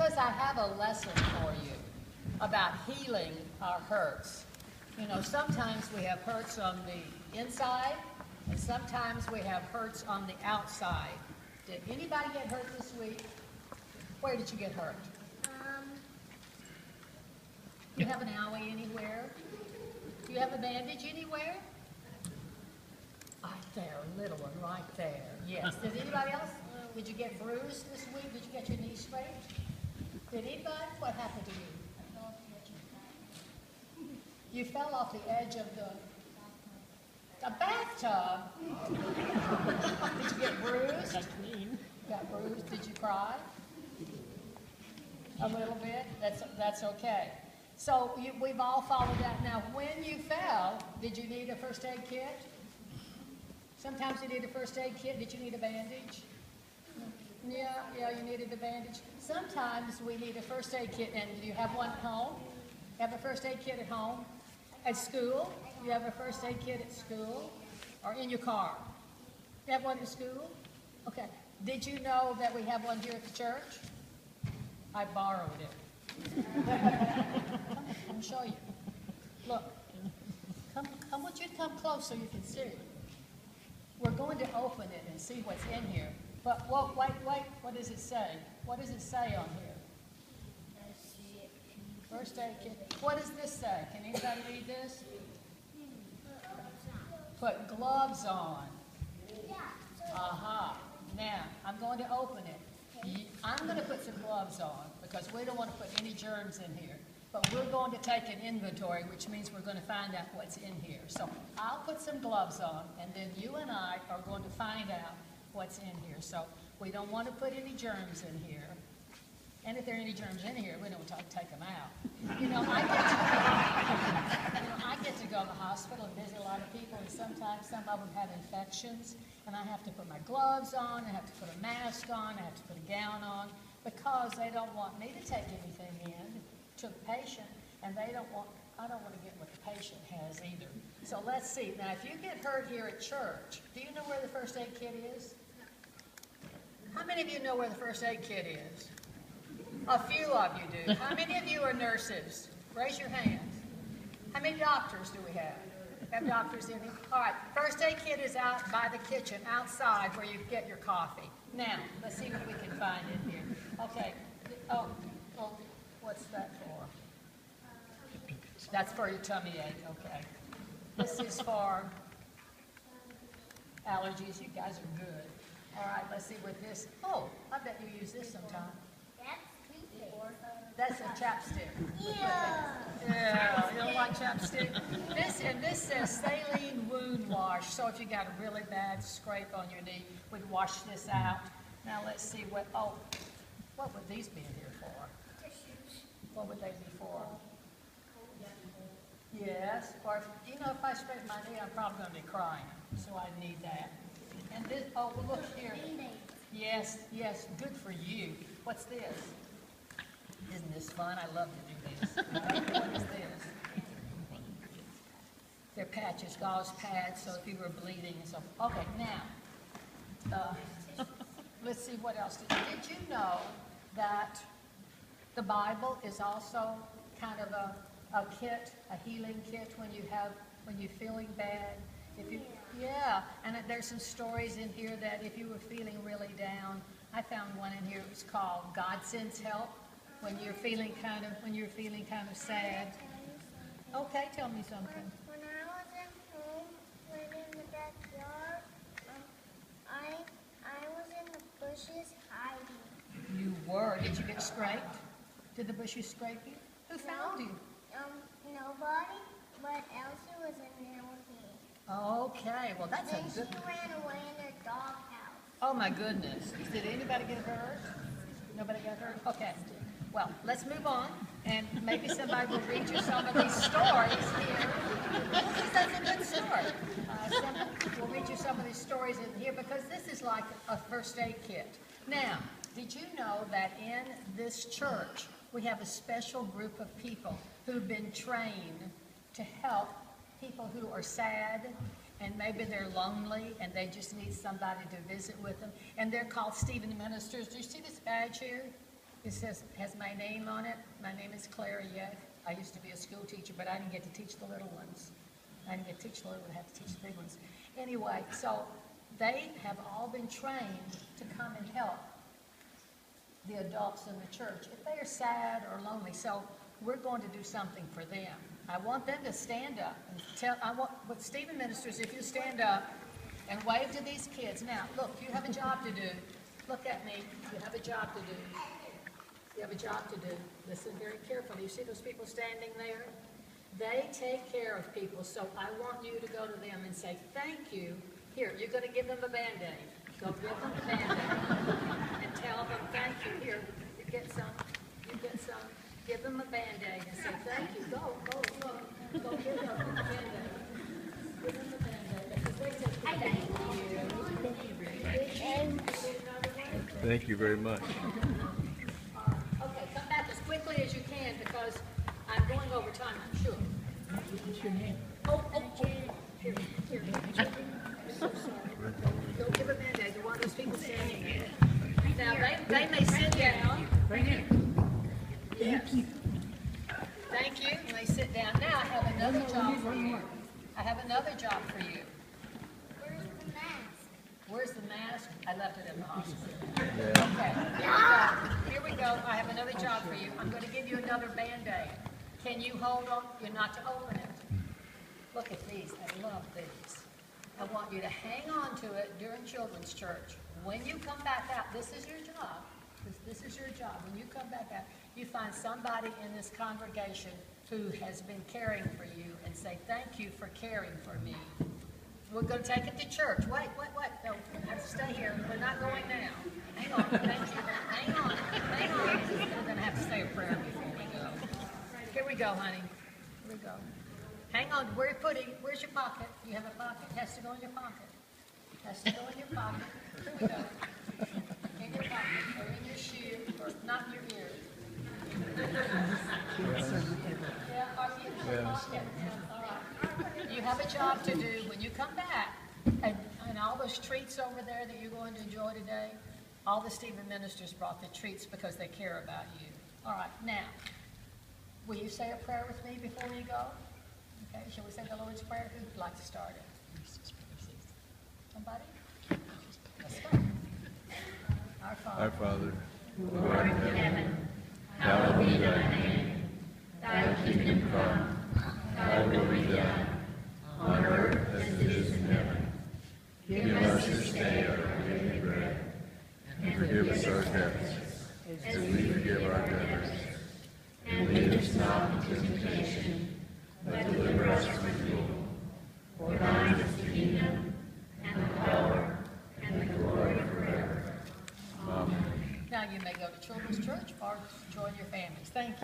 because I have a lesson for you about healing our hurts. You know, sometimes we have hurts on the inside, and sometimes we have hurts on the outside. Did anybody get hurt this week? Where did you get hurt? Do you have an owie anywhere? Do you have a bandage anywhere? Right there, a little one right there. Yes. Did anybody else? Did you get bruised this week? Did you get your knee scraped? Did anybody? What happened to you? You fell off the edge of the bathtub. Did you get bruised? That's mean. Got bruised. Did you cry? A little bit? That's okay. So we've all followed that. Now, when you fell, did you need a first aid kit? Sometimes you need a first aid kit. Did you need a bandage? Yeah, you needed a bandage. Sometimes we need a first aid kit, and do you have one at home? You have a first aid kit at home? At school? You have a first aid kit at school? Or in your car? You have one at school? Okay. Did you know that we have one here at the church? I borrowed it. Let me show you. Look. I want you to come close so you can see. We're going to open it and see what's in here. But wait, what does it say? What does it say on here? First aid kit. What does this say? Can anybody read this? Put gloves on. Aha. Now, I'm going to open it. I'm going to put some gloves on because we don't want to put any germs in here. But we're going to take an inventory, which means we're going to find out what's in here. So I'll put some gloves on, and then you and I are going to find out what's in here. So we don't want to put any germs in here. And if there are any germs in here, we don't want to take them out. You know, I get to go to the hospital and visit a lot of people, and sometimes some of them have infections, and I have to put my gloves on, I have to put a mask on, I have to put a gown on, because they don't want me to take anything in to the patient, and I don't want to get what the patient has either. So let's see. Now, if you get hurt here at church, do you know where the first aid kit is? How many of you know where the first aid kit is? A few of you do. How many of you are nurses? Raise your hands. How many doctors do we have? Have doctors in here? All right, first aid kit is out by the kitchen, outside where you get your coffee. Now, let's see what we can find in here. Okay. Oh, what's that for? That's for your tummy ache, okay. This is for allergies. You guys are good. All right, let's see what this, I bet you use this sometime. That's a chapstick. Yeah, you don't like chapstick? This says saline wound wash. So if you got a really bad scrape on your knee, we'd wash this out. Now let's see what would these be in here for? Tissues. What would they be for? Yes, or if I scrape my knee, I'm probably going to be crying, so I need that. And this, look here. Yes, good for you. What's this? Isn't this fun? I love to do this. What is this? They're patches, gauze pads, so if you were bleeding and so. Okay, now, let's see what else. Did you know that the Bible is also kind of a kit, a healing kit when you're feeling bad? And there's some stories in here that if you were feeling really down, I found one in here. It was called God Sends Help. When you're feeling kind of sad. Okay, tell me something. When I was at home, in the backyard, I was in the bushes hiding. You were. Did you get scraped? Did the bushes scrape you? Who found you? Nobody, but Elsie was in there with me. Okay, well that's then a good. She ran away in her doghouse. Oh my goodness! Did anybody get hurt? Nobody got hurt. Okay. Well, let's move on, and maybe somebody will read you some of these stories here. Because that's a good story. We'll read you some of these stories in here because this is like a first aid kit. Now, did you know that in this church we have a special group of people who've been trained to help people who are sad and maybe they're lonely and they just need somebody to visit with them, and they're called Stephen Ministers. Do you see this badge here? has my name on it. My name is Clara Yeck. I used to be a school teacher, but I didn't get to teach the little ones. I didn't get to teach the little ones, I have to teach the big ones. Anyway, so they have all been trained to come and help the adults in the church if they are sad or lonely. So we're going to do something for them. I want them to stand up and with Stephen Ministers, if you stand up and wave to these kids. Now, look, you have a job to do. Look at me. You have a job to do. You have a job to do. Listen very carefully. You see those people standing there? They take care of people, so I want you to go to them and say, thank you. Here, you're going to give them a Band-Aid. Go give them a Band-Aid and tell them, thank you. Here, you get some. You get some. Give them a Band-Aid and say, thank you. Go give them a Band-Aid. Give them a Band-Aid. Because they take care of you. Thank you very much. Okay, come back as quickly as you can because I'm going over time, I'm sure. What's your name? Oh, here. I'm so sorry. Go give a Band-Aid to one of those people standing there. Now, they may sit down. Right here. Yes. Thank you. And they sit down. Now, I have another job for you. I have another job for you. Where's the mask? Where's the mask? I left it in the hospital. Okay, here we go. I have another job for you. I'm going to give you another Band-Aid. Can you hold on? You're not to open it. Look at these. I love these. I want you to hang on to it during children's church. When you come back out, this is your job. This is your job. When you come back out, you find somebody in this congregation who has been caring for you and say, thank you for caring for me. We're going to take it to church. Wait. No, I have to stay here. We're not going now. Hang on. Thank you. Hang on. We're going to have to say a prayer before we go. Here we go, honey. Here we go. Hang on. Where's your pocket? You have a pocket? It has to go in your pocket. It has to go in your pocket. Here we go. In your pocket, or in your shoe, or not in your ears. Yeah, or in your pocket. All right. You have a job to do when you come back, and all those treats over there that you're going to enjoy today, all the Stephen Ministers brought the treats because they care about you. All right, now, will you say a prayer with me before you go? Okay, shall we say the Lord's Prayer? Who'd like to start it? Somebody? Let's go. Our Father, who art in heaven, hallowed be thy name. Thy kingdom come, thy will be done, on earth as it is in heaven. Give us this day our daily bread, and forgive us our debts, as we forgive our debtors. and lead us not into temptation, but deliver us from evil. For thine is the kingdom, and the power, and the glory forever. Amen. Now you may go to children's church or join your families. Thank you.